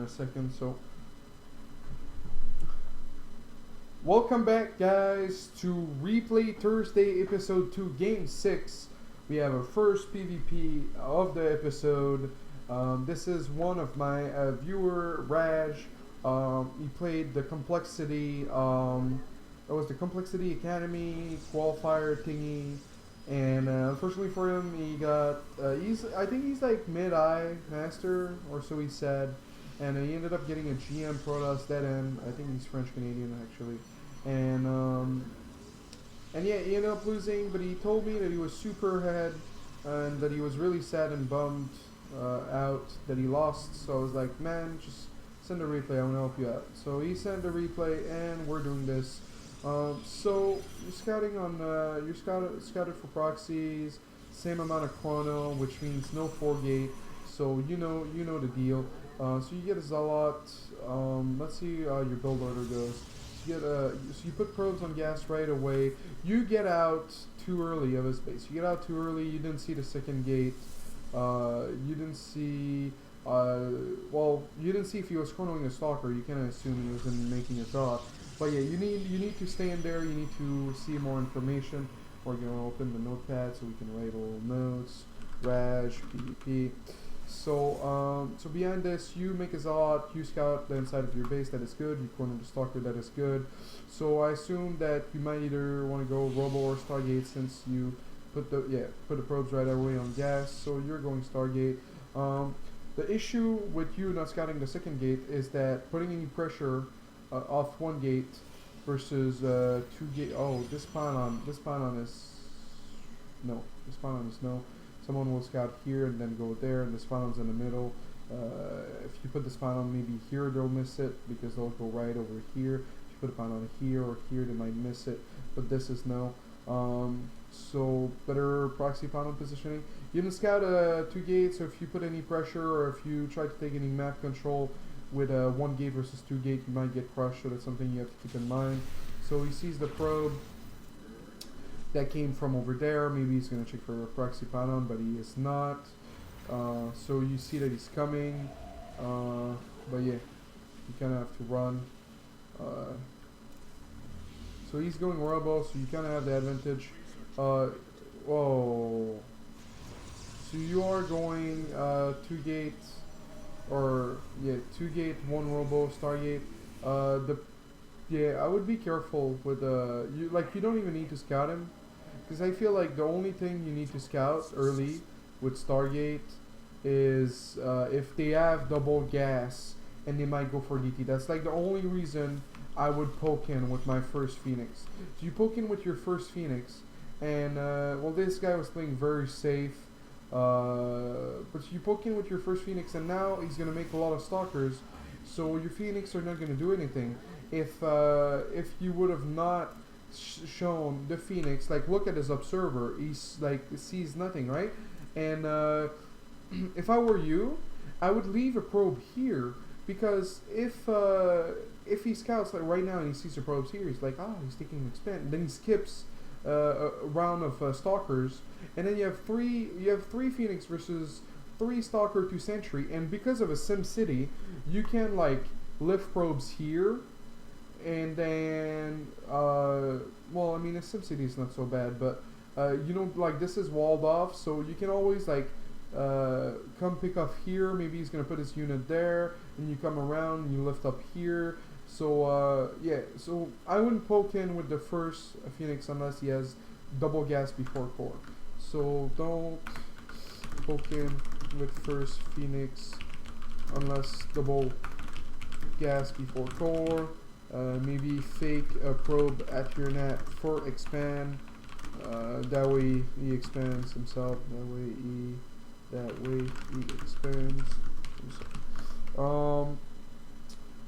a second. So welcome back, guys, to Replay Thursday episode 2 game 6. We have our first PvP of the episode. This is one of my viewer, Raj. He played the Complexity, it was the Complexity Academy qualifier thingy. And unfortunately for him, he got, I think he's like mid-eye master, or so he said. And he ended up getting a GM Protoss dead end. I think he's French-Canadian, actually. And yeah, he ended up losing, but he told me that he was super ahead, and that he was really sad and bummed out that he lost. So I was like, man, just send a replay, I want to help you out. So he sent a replay, and we're doing this. So you're scouting on you're scouted for proxies, same amount of chrono, which means no 4-gate. So you know the deal. So you get a zealot. Let's see how your build order goes. You get so you put probes on gas right away. You get out too early of his base. You get out too early. You didn't see the second gate. You didn't see. Well, you didn't see if he was chronoing a stalker. You can assume he was making a shot. But yeah, you need to stay in there. You need to see more information. We're gonna open the notepad so we can write little notes. Raj, PvP. So so behind this, you make a zealot. You scout the inside of your base. That is good. You corner the stalker. That is good. So I assume that you might either want to go Robo or Stargate, since you put the probes right away on gas. So you're going Stargate. The issue with you not scouting the second gate is that putting any pressure off one gate versus 2 gate. Oh, this pawn is no. This pawn is no. Someone will scout here and then go there, and this pawn's in the middle. If you put this pawn on maybe here, they'll miss it because they'll go right over here. If you put a pawn on here or here, they might miss it. But this is no. So better proxy pawn positioning. You can scout 2 gates, so if you put any pressure or if you try to take any map control with 1 gate versus 2 gate, you might get crushed, so that's something you have to keep in mind. So he sees the probe that came from over there. Maybe he's going to check for a proxy pawn, but he is not. So you see that he's coming, but yeah, you kind of have to run. So he's going Robo, so you kind of have the advantage. Whoa. So you are going 2 gates, or yeah, 2 gate, 1 Robo, Stargate. I would be careful with you don't even need to scout him, because I feel like the only thing you need to scout early with Stargate is if they have double gas and they might go for DT. That's like the only reason I would poke in with my first Phoenix. So you poke in with your first Phoenix, and well, this guy was playing very safe. But you poke in with your first Phoenix, and now he's gonna make a lot of stalkers. So your Phoenix are not gonna do anything. If you would have not shown the Phoenix, like look at his observer, he's like sees nothing, right? And if I were you, I would leave a probe here, because if he scouts like right now and he sees the probes here, he's like, he's taking an expand, and then he skips a round of stalkers, and then you have three Phoenix versus 3 Stalker to Sentry, and because of a Sim City, you can like lift probes here, and then well, I mean, a Sim City is not so bad, but you know, like this is walled off, so you can always like come pick up here. Maybe he's gonna put his unit there, and you come around and you lift up here. So yeah, so I wouldn't poke in with the first Phoenix unless he has double gas before core. So don't poke in with first Phoenix unless double gas before core. Maybe fake a probe at your net for expand. That way he expands himself. That way he expands himself.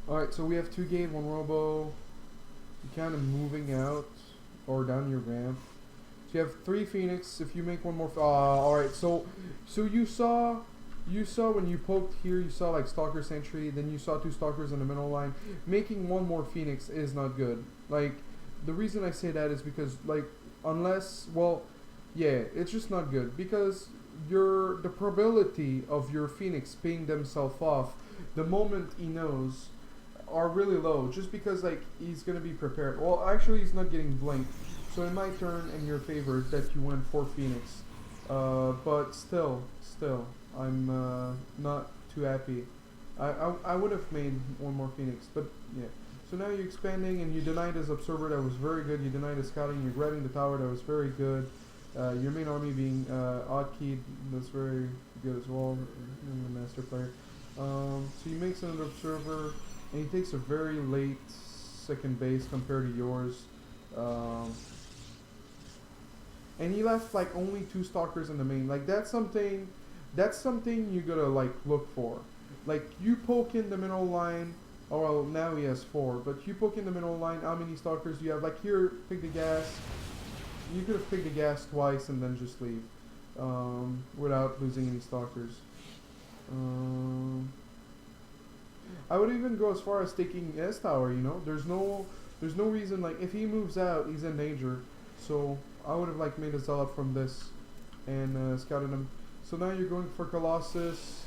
Alright, so we have 2 gate, 1 Robo. You're kind of moving out or down your ramp. So you have 3 Phoenix. If you make 1 more, alright. So you saw when you poked here, you saw like Stalker Sentry. Then you saw 2 Stalkers in the middle line. Making 1 more Phoenix is not good. Like, the reason I say that is because like unless, well, yeah, it's just not good, because the probability of your Phoenix paying themselves off the moment he knows are really low, just because like he's gonna be prepared. Well, actually, he's not getting blinked, so it might turn in your favor that you went for Phoenix. But still, I'm not too happy. I would have made one more Phoenix, but yeah. So now you're expanding, and you denied his observer. That was very good. You denied his scouting. You're grabbing the tower. That was very good. Your main army being odd-keyed. That's very good as well. I'm a master player. So he makes another observer, and he takes a very late second base compared to yours. And he left like only 2 stalkers in the main. Like that's something you gotta like look for. Like you poke in the middle line. Oh well, now he has 4. But you poke in the middle line. How many stalkers do you have? Like here, pick the gas. You could have picked the gas twice and then just leave, without losing any stalkers. I would even go as far as taking S tower. You know, there's no reason, like if he moves out, he's in danger. So I would have like made a zealot from this and scouted him. So now you're going for Colossus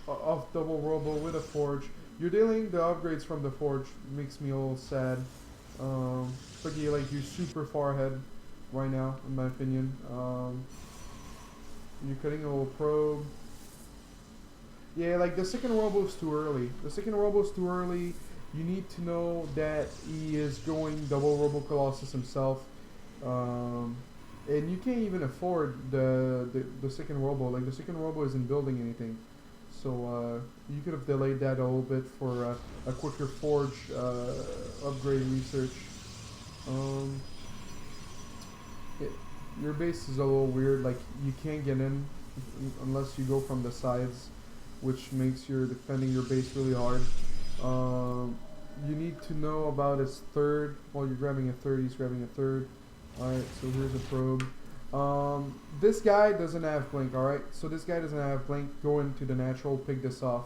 off double robo with a forge. You're dealing the upgrades from the forge, makes me a little sad. But yeah, like you're super far ahead right now, in my opinion. You're cutting a little probe. Yeah, like the second robo is too early. The second robo is too early. You need to know that he is going double robo Colossus himself. And you can't even afford the second robo. Like the second robo isn't building anything. So you could have delayed that a little bit for a quicker forge upgrade research. Your base is a little weird. Like you can't get in unless you go from the sides, which makes your defending your base really hard. You need to know about his third. While you're grabbing a third, he's grabbing a third. Alright, so here's a probe. This guy doesn't have blink, alright? So this guy doesn't have blink. Go into the natural, pick this off.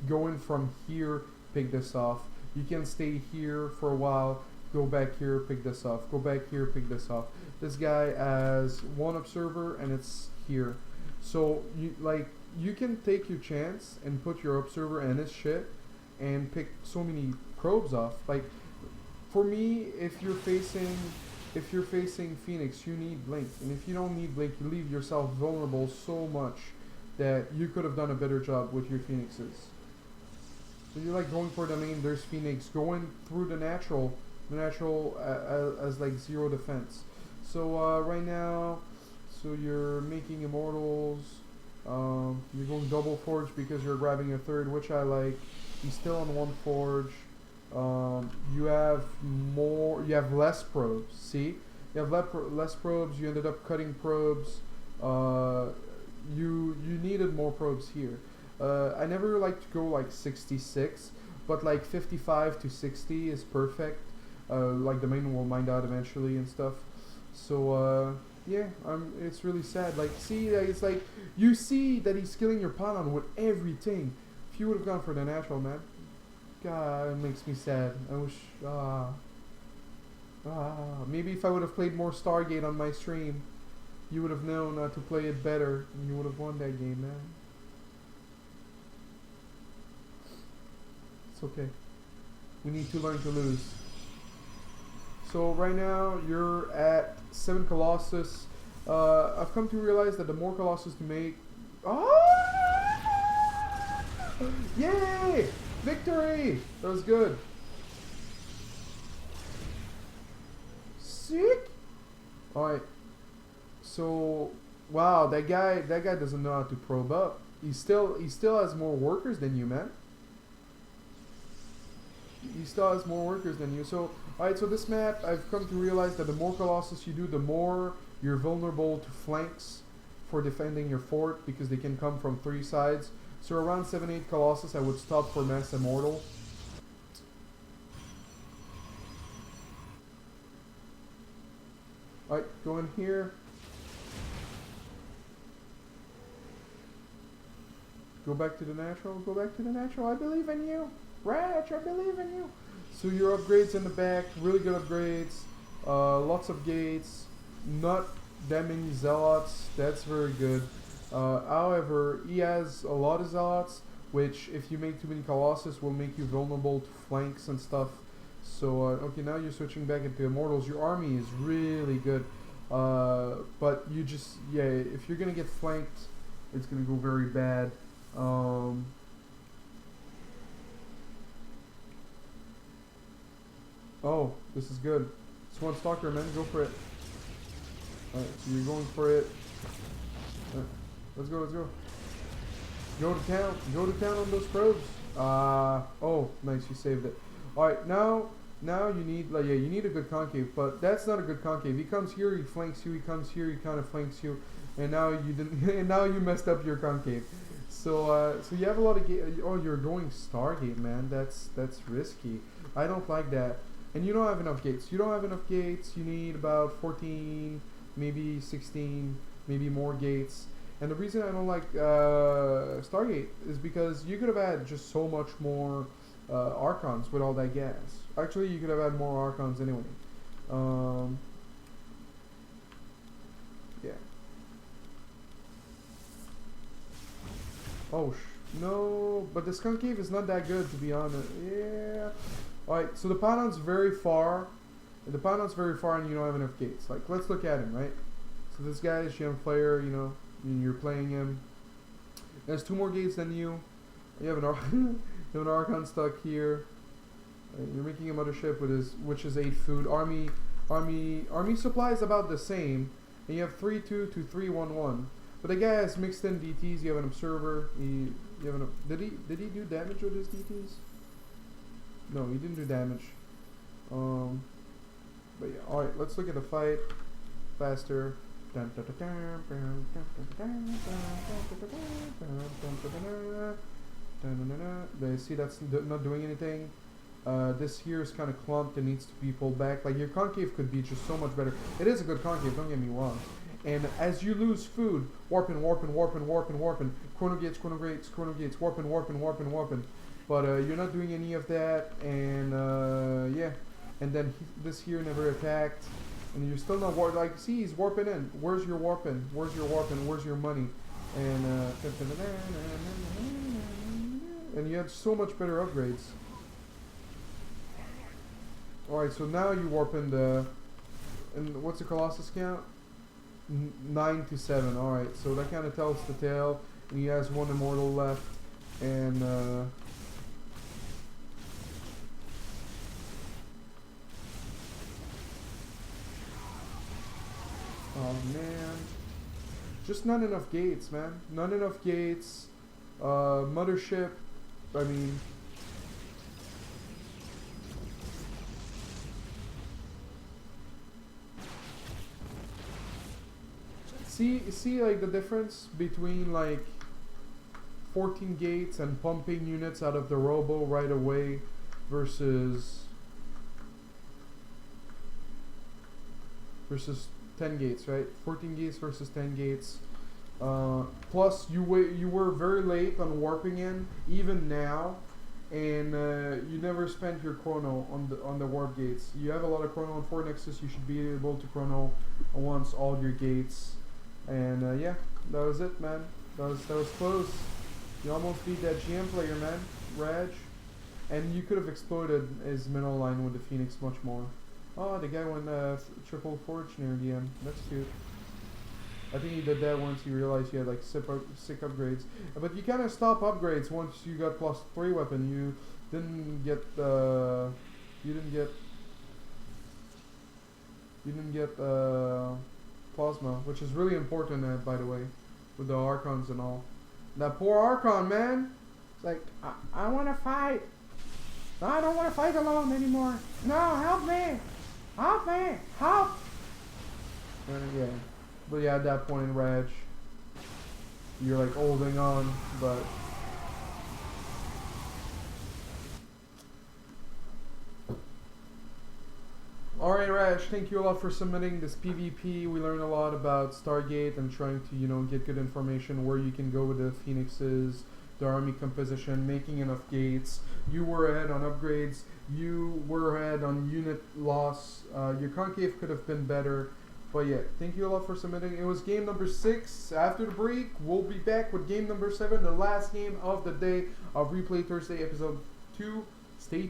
Go in from here, pick this off. You can stay here for a while. Go back here, pick this off. Go back here, pick this off. This guy has 1 observer and it's here. So you can take your chance and put your observer in his shit and pick so many probes off. Like for me, if you're facing Phoenix, you need blink, and if you don't need blink, you leave yourself vulnerable so much that you could have done a better job with your Phoenixes. So you're like going for the main, there's Phoenix, going through the natural as like 0 defense. So right now, so you're making immortals, you're going double forge because you're grabbing a third, which I like. He's still on 1 forge. You have less probes. See, you have less probes. You ended up cutting probes. You needed more probes here. I never like to go like 66, but like 55 to 60 is perfect. Like the main will mine out eventually and stuff. So yeah, it's really sad. Like see, it's like you see that he's killing your pawn with everything. If you would have gone for the natural, man. God, it makes me sad. I wish, maybe if I would have played more Stargate on my stream, you would have known to play it better, and you would have won that game, man. It's okay. We need to learn to lose. So right now, you're at 7 Colossus. I've come to realize that the more Colossus you make... Yay! Victory! That was good. Sick! Alright. So wow, that guy doesn't know how to probe up. He still has more workers than you, man. He still has more workers than you. So alright, so this map I've come to realize that the more Colossus you do, the more you're vulnerable to flanks for defending your fort, because they can come from 3 sides. So around 7-8 Colossus, I would stop for Mass Immortal. Alright, go in here. Go back to the natural. Go back to the natural. I believe in you. Ratch, I believe in you. So your upgrades in the back, really good upgrades. Lots of gates. Not that many zealots. That's very good. However, he has a lot of zealots which if you make too many Colossus will make you vulnerable to flanks and stuff. So okay, now you're switching back into Immortals. Your army is really good, but you just, yeah, if you're gonna get flanked, it's gonna go very bad. Oh, this is good. It's one stalker, man. Go for it. Alright, so you're going for it. Let's go, let's go. Go to town. Go to town on those probes. Oh, nice, you saved it. Alright, now you need, like, yeah, you need a good concave, but that's not a good concave. He comes here, he flanks you, he comes here, he kind of flanks you, and now you didn't, and now you messed up your concave. So, so you have a lot of oh, you're going Stargate, man. That's risky. I don't like that. And you don't have enough gates. You don't have enough gates. You need about 14, maybe 16, maybe more gates. And the reason I don't like Stargate is because you could have had just so much more Archons with all that gas. Actually, you could have had more Archons anyway. Yeah. Oh, no. But the Skunk Cave is not that good, to be honest. Yeah. Alright, so the Paladin's very far. The Paladin's very far and you don't have enough gates. Like, let's look at him, right? So this guy is young player, you know, and you're playing him. He has 2 more gates than you. You have an Archon stuck here. You're making a mothership with his, which is 8 food. Army supply is about the same. And you have 3-2 to 3-1-1. But the guy has mixed in DTs. You have an observer. You have an, did he do damage with his DTs? No, he didn't do damage. But yeah, alright, let's look at the fight faster. See, that's not doing anything. This here is kind of clumped and needs to be pulled back. Like, your concave could be just so much better. It is a good concave, don't get me wrong. And as you lose food, warping, chrono gates, warping. But you're not doing any of that, and yeah. And then this here never attacked, and you're still not warping. Like, see, he's warping in. Where's your warping? Where's your warping? Where's your money? And you have so much better upgrades. Alright, so now you warp in the, and what's the Colossus count? 9 to 7. Alright, so that kind of tells the tale. And he has 1 immortal left, and oh man, just not enough gates, man. Not enough gates. Mothership, I mean, see like the difference between like 14 gates and pumping units out of the robo right away versus 10 gates, right? 14 gates versus 10 gates. Plus, you were very late on warping in, even now, and you never spent your chrono on the warp gates. You have a lot of chrono on 4 Nexus. You should be able to chrono once all your gates. And yeah, that was it, man. That was close. You almost beat that GM player, man, Raj. And you could have exploited his middle line with the Phoenix much more. Oh, the guy went triple forge near the end. That's cute. I think he did that once he realized he had like sick upgrades. But you kind of stop upgrades once you got +3 weapon. You didn't get plasma, which is really important, by the way, with the Archons and all. That poor Archon, man. It's like, I want to fight. No, I don't want to fight alone anymore. No, help me. Help me. Help. And yeah. But yeah, at that point, Raj, you're like holding on, but alright, Raj, thank you a lot for submitting this PvP. We learned a lot about Stargate and trying to, you know, get good information where you can go with the Phoenixes, the army composition, making enough gates. You were ahead on upgrades. You were ahead on unit loss. Your concave could have been better, But yeah, thank you a lot for submitting. It was game number 6. After the break, we'll be back with game number 7, the last game of the day of Replay Thursday episode 2. Stay